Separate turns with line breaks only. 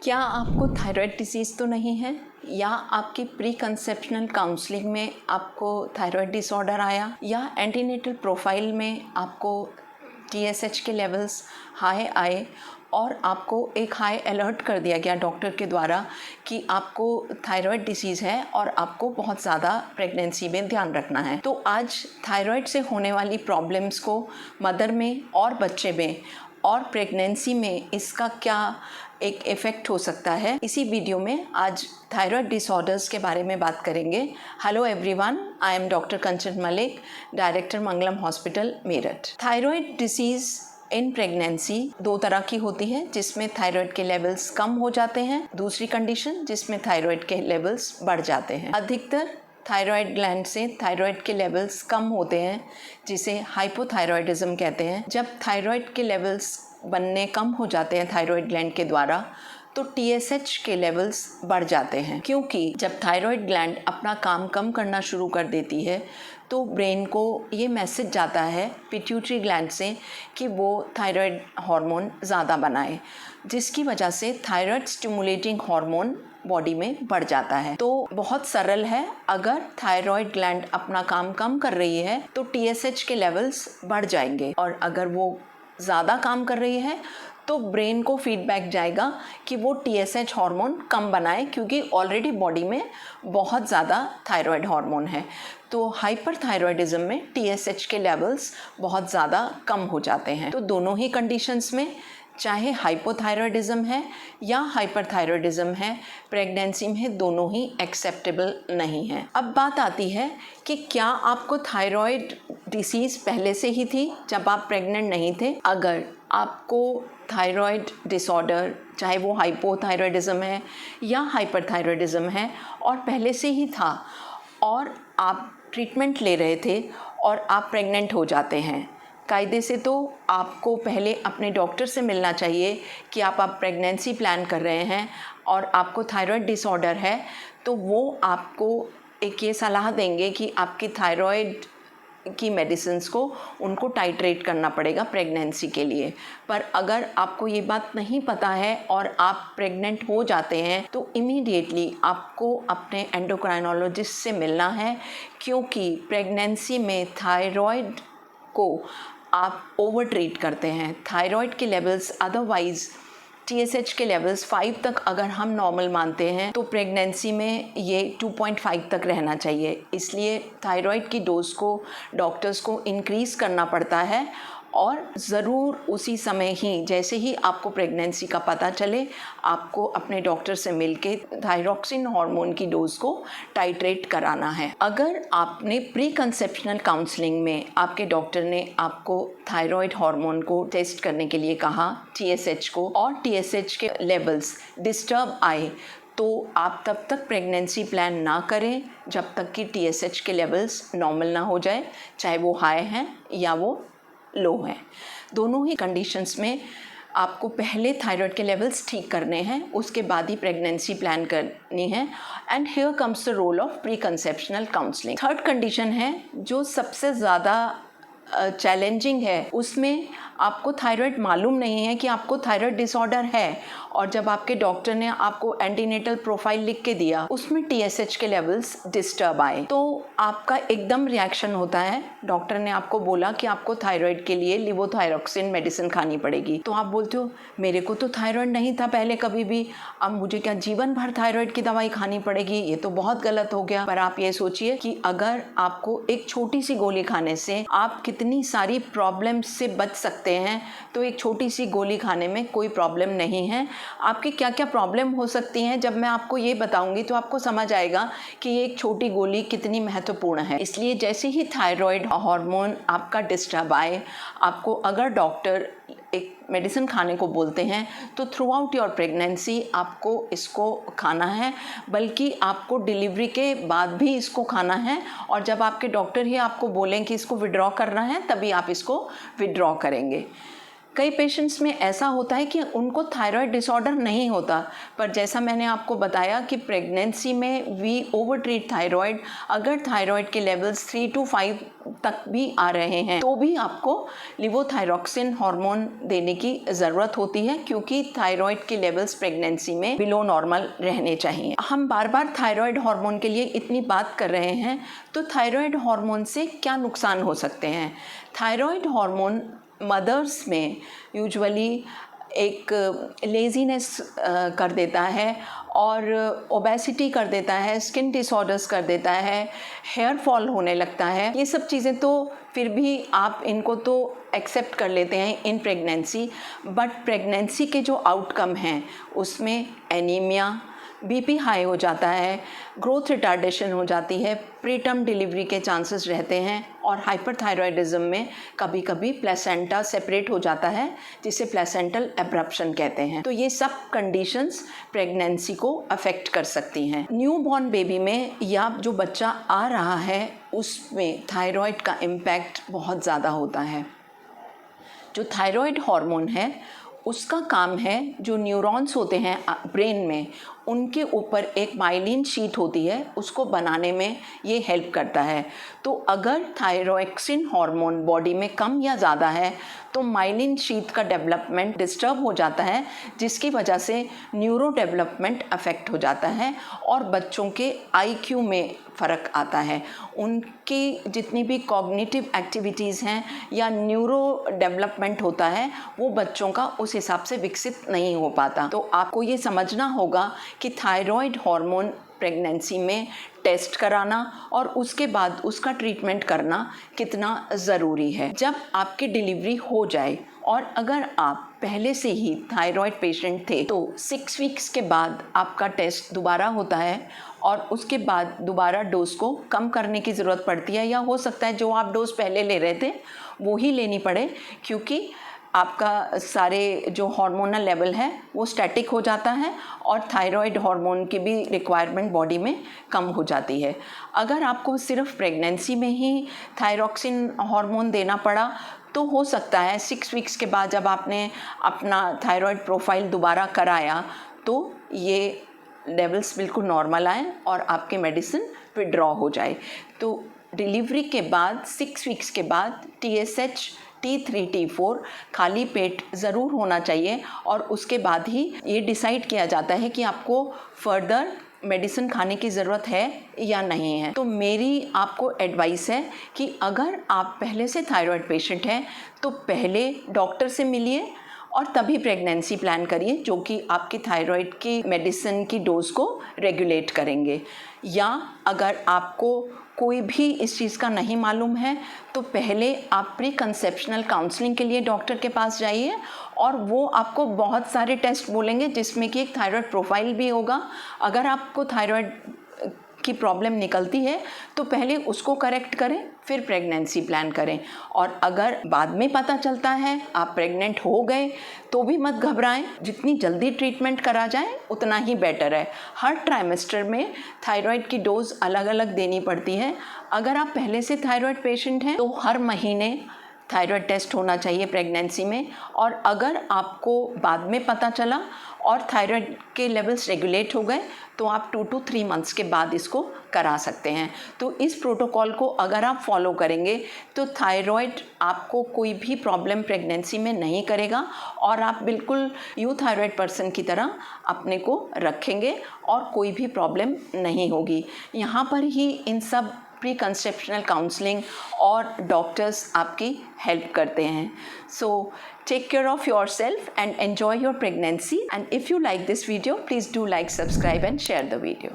क्या आपको thyroid disease तो नहीं है या आपकी प्री कंसेप्शनल काउंसलिंग में आपको थायराइड डिसऑर्डर आया या एंटीनेटल प्रोफाइल में आपको TSH के लेवल्स हाई आए और आपको एक हाई अलर्ट कर दिया गया डॉक्टर के द्वारा कि आपको थायराइड डिसीज़ है और आपको बहुत ज़्यादा प्रेगनेंसी में ध्यान रखना है। तो आज थायराइड से होने वाली प्रॉब्लम्स को मदर में और बच्चे में और प्रेगनेंसी में इसका क्या एक इफ़ेक्ट हो सकता है, इसी वीडियो में आज थायराइड डिसऑर्डर्स के बारे में बात करेंगे। Hello everyone, I am doctor Kanchan Malik, director Mangalam hospital Meerut. Thyroid disease in pregnancy दो तरह की होती है, जिसमें थायराइड के लेवल्स कम हो जाते हैं, दूसरी कंडीशन जिसमें थायराइड के लेवल्स बढ़ जाते हैं। अधिकतर थायराइड ग्लैंड से थायराइड के लेवल्स कम होते हैं, जिसे हाइपोथायरॉयडिज्म कहते हैं। जब थायराइड के लेवल्स बनने कम हो जाते हैं थायराइड ग्लैंड के द्वारा, तो TSH के लेवल्स बढ़ जाते हैं, क्योंकि जब थायराइड ग्लैंड अपना काम कम करना शुरू कर देती है तो ब्रेन को ये मैसेज जाता है पिट्यूटरी ग्लैंड से कि वो थायराइड हार्मोन ज़्यादा बनाए, जिसकी वजह से थायराइड स्टिमुलेटिंग हार्मोन बॉडी में बढ़ जाता है। तो बहुत सरल है, अगर थायराइड ग्लैंड अपना काम कम कर रही है तो TSH के लेवल्स बढ़ जाएंगे, और अगर वो ज़्यादा काम कर रही है तो ब्रेन को फीडबैक जाएगा कि वो TSH हार्मोन कम बनाए, क्योंकि ऑलरेडी बॉडी में बहुत ज़्यादा थायराइड हार्मोन है। तो हाइपरथायरॉयडिज्म में TSH के लेवल्स बहुत ज़्यादा कम हो जाते हैं। तो दोनों ही कंडीशंस में, चाहे हाइपोथायरॉयडिज्म है या हाइपरथायरॉयडिज्म है, प्रेगनेंसी में दोनों ही एक्सेप्टेबल नहीं है। अब बात आती है कि क्या आपको थायराइड डिसीज़ पहले से ही थी जब आप प्रेग्नेंट नहीं थे। अगर आपको थायराइड डिसऑर्डर, चाहे वो हाइपोथायरॉयडिज्म है या हाइपरथायरॉयडिज्म है, और पहले से ही था और आप ट्रीटमेंट ले रहे थे और आप प्रेग्नेंट हो जाते हैं, कायदे से तो आपको पहले अपने डॉक्टर से मिलना चाहिए कि आप प्रेगनेंसी प्लान कर रहे हैं और आपको थायराइड डिसऑर्डर है, तो वो आपको एक ये सलाह देंगे कि आपकी थायराइड की मेडिसिन्स को उनको टाइट्रेट करना पड़ेगा प्रेगनेंसी के लिए। पर अगर आपको ये बात नहीं पता है और आप प्रेग्नेंट हो जाते हैं तो इमीडिएटली आपको अपने एंडोक्राइनोलॉजिस्ट से मिलना है, क्योंकि प्रेगनेंसी में थायराइड को आप ओवर ट्रीट करते हैं। थायराइड के लेवल्स अदरवाइज़ TSH के लेवल्स 5 तक अगर हम नॉर्मल मानते हैं तो प्रेगनेंसी में ये 2.5 तक रहना चाहिए। इसलिए थायराइड की डोज को डॉक्टर्स को इंक्रीज़ करना पड़ता है, और ज़रूर उसी समय ही, जैसे ही आपको प्रेगनेंसी का पता चले, आपको अपने डॉक्टर से मिलके थायरॉक्सिन हार्मोन की डोज को टाइट्रेट कराना है। अगर आपने प्री कंसेप्शनल काउंसलिंग में आपके डॉक्टर ने आपको थायराइड हार्मोन को टेस्ट करने के लिए कहा, TSH को, और TSH के लेवल्स डिस्टर्ब आए, तो आप तब तक प्रेगनेंसी प्लान ना करें जब तक कि TSH के लेवल्स नॉर्मल ना हो जाए, चाहे वो हाई हैं या वो लो है। दोनों ही कंडीशंस में आपको पहले थायराइड के लेवल्स ठीक करने हैं, उसके बाद ही प्रेगनेंसी प्लान करनी है। And here comes the role of pre conceptional counselling. Third condition है जो सबसे ज़्यादा चैलेंजिंग है, उसमें आपको थायराइड मालूम नहीं है कि आपको थायराइड डिसऑर्डर है, और जब आपके डॉक्टर ने आपको एंटीनेटल प्रोफाइल लिख के दिया, उसमें TSH के लेवल्स डिस्टर्ब आए, तो आपका एकदम रिएक्शन होता है। डॉक्टर ने आपको बोला कि आपको थायराइड के लिए लिवोथायरॉक्सिन मेडिसिन खानी पड़ेगी, तो आप बोलते हो मेरे को तो थायराइड नहीं था पहले कभी भी, अब मुझे क्या जीवन भर थायराइड की दवाई खानी पड़ेगी, ये तो बहुत गलत हो गया। पर आप ये सोचिए कि अगर आपको एक छोटी सी गोली खाने से आप कितनी सारी प्रॉब्लम से बच सकते हैं, तो एक छोटी सी गोली खाने में कोई प्रॉब्लम नहीं है। आपकी क्या क्या प्रॉब्लम हो सकती हैं, जब मैं आपको ये बताऊंगी तो आपको समझ आएगा कि ये एक छोटी गोली कितनी महत्वपूर्ण है। इसलिए जैसे ही थायराइड हार्मोन आपका डिस्टर्ब आए, आपको अगर डॉक्टर एक मेडिसिन खाने को बोलते हैं तो थ्रू आउट योर प्रेगनेंसी आपको इसको खाना है, बल्कि आपको डिलीवरी के बाद भी इसको खाना है, और जब आपके डॉक्टर ही आपको बोलें कि इसको विड्रॉ करना है, तभी आप इसको विड्रॉ करेंगे। कई पेशेंट्स में ऐसा होता है कि उनको थायराइड डिसऑर्डर नहीं होता, पर जैसा मैंने आपको बताया कि प्रेगनेंसी में वी ओवर ट्रीट थायराइड। अगर थायराइड के लेवल्स 3 to 5 तक भी आ रहे हैं तो भी आपको लिवोथायरॉक्सिन हार्मोन देने की ज़रूरत होती है, क्योंकि थायराइड के लेवल्स प्रेगनेंसी में बिलो नॉर्मल रहने चाहिए। हम बार बार थायराइड हार्मोन के लिए इतनी बात कर रहे हैं, तो थायराइड हार्मोन से क्या नुकसान हो सकते हैं? थायराइड हार्मोन मदर्स में यूजुअली एक लेज़ीनेस कर देता है और ओबेसिटी कर देता है, स्किन डिसऑर्डर्स कर देता है, हेयर फॉल होने लगता है। ये सब चीज़ें तो फिर भी आप इनको तो एक्सेप्ट कर लेते हैं इन प्रेगनेंसी, बट प्रेगनेंसी के जो आउटकम हैं उसमें एनीमिया, बीपी हाई हो जाता है, ग्रोथ रिटार्डेशन हो जाती है, प्रीटर्म डिलीवरी के चांसेस रहते हैं, और हाइपरथायरॉयडिज्म में कभी कभी प्लेसेंटा सेपरेट हो जाता है, जिसे प्लेसेंटल एब्रप्शन कहते हैं। तो ये सब कंडीशंस प्रेगनेंसी को अफेक्ट कर सकती हैं। न्यू बॉर्न बेबी में या जो बच्चा आ रहा है उसमें थायराइड का इम्पैक्ट बहुत ज़्यादा होता है। जो थायराइड हार्मोन है उसका काम है, जो न्यूरॉन्स होते हैं ब्रेन में, उनके ऊपर एक माइलिन शीट होती है, उसको बनाने में ये हेल्प करता है। तो अगर थायरॉक्सिन हार्मोन बॉडी में कम या ज़्यादा है तो माइलिन शीट का डेवलपमेंट डिस्टर्ब हो जाता है, जिसकी वजह से न्यूरो डेवलपमेंट अफेक्ट हो जाता है और बच्चों के आईक्यू में फ़र्क आता है। उनकी जितनी भी कॉग्निटिव एक्टिविटीज़ हैं या न्यूरो डेवलपमेंट होता है वो बच्चों का उस हिसाब से विकसित नहीं हो पाता। तो आपको ये समझना होगा कि थायराइड हार्मोन प्रेगनेंसी में टेस्ट कराना और उसके बाद उसका ट्रीटमेंट करना कितना ज़रूरी है। जब आपकी डिलीवरी हो जाए और अगर आप पहले से ही थायराइड पेशेंट थे तो 6 वीक्स के बाद आपका टेस्ट दोबारा होता है और उसके बाद दोबारा डोज को कम करने की ज़रूरत पड़ती है, या हो सकता है जो आप डोज पहले ले रहे थे वो ही लेनी पड़े, क्योंकि आपका सारे जो हार्मोनल लेवल है वो स्टैटिक हो जाता है और थायराइड हार्मोन की भी रिक्वायरमेंट बॉडी में कम हो जाती है। अगर आपको सिर्फ प्रेगनेंसी में ही थायरॉक्सिन हार्मोन देना पड़ा तो हो सकता है 6 वीक्स के बाद जब आपने अपना थायराइड प्रोफाइल दोबारा कराया तो ये लेवल्स बिल्कुल नॉर्मल आए और आपके मेडिसिन विड्रॉ हो जाए। तो डिलीवरी के बाद 6 वीक्स के बाद TSH T3 T4 खाली पेट ज़रूर होना चाहिए और उसके बाद ही ये डिसाइड किया जाता है कि आपको फर्दर मेडिसिन खाने की ज़रूरत है या नहीं है। तो मेरी आपको एडवाइस है कि अगर आप पहले से थायराइड पेशेंट हैं तो पहले डॉक्टर से मिलिए और तभी प्रेगनेंसी प्लान करिए, जो कि आपकी थायराइड की मेडिसिन की डोज को रेगुलेट करेंगे। या अगर आपको कोई भी इस चीज़ का नहीं मालूम है तो पहले आप प्री कंसेप्शनल काउंसलिंग के लिए डॉक्टर के पास जाइए और वो आपको बहुत सारे टेस्ट बोलेंगे जिसमें कि एक थायराइड प्रोफाइल भी होगा। अगर आपको थायराइड की प्रॉब्लम निकलती है तो पहले उसको करेक्ट करें, फिर प्रेगनेंसी प्लान करें। और अगर बाद में पता चलता है आप प्रेग्नेंट हो गए तो भी मत घबराएं, जितनी जल्दी ट्रीटमेंट करा जाए उतना ही बेटर है। हर ट्राइमेस्टर में थायराइड की डोज अलग अलग देनी पड़ती है। अगर आप पहले से थायराइड पेशेंट हैं तो हर महीने थायराइड टेस्ट होना चाहिए प्रेगनेंसी में, और अगर आपको बाद में पता चला और थायराइड के लेवल्स रेगुलेट हो गए तो आप 2 to 3 मंथ्स के बाद इसको करा सकते हैं। तो इस प्रोटोकॉल को अगर आप फॉलो करेंगे तो थायराइड आपको कोई भी प्रॉब्लम प्रेगनेंसी में नहीं करेगा और आप बिल्कुल यूथायराइड पर्सन की तरह अपने को रखेंगे और कोई भी प्रॉब्लम नहीं होगी। यहाँ पर ही इन सब प्री कंसेप्शनल काउंसलिंग और डॉक्टर्स आपकी हेल्प करते हैं। So take care of yourself and enjoy your pregnancy, and if you like this video, please do like, subscribe and share the video.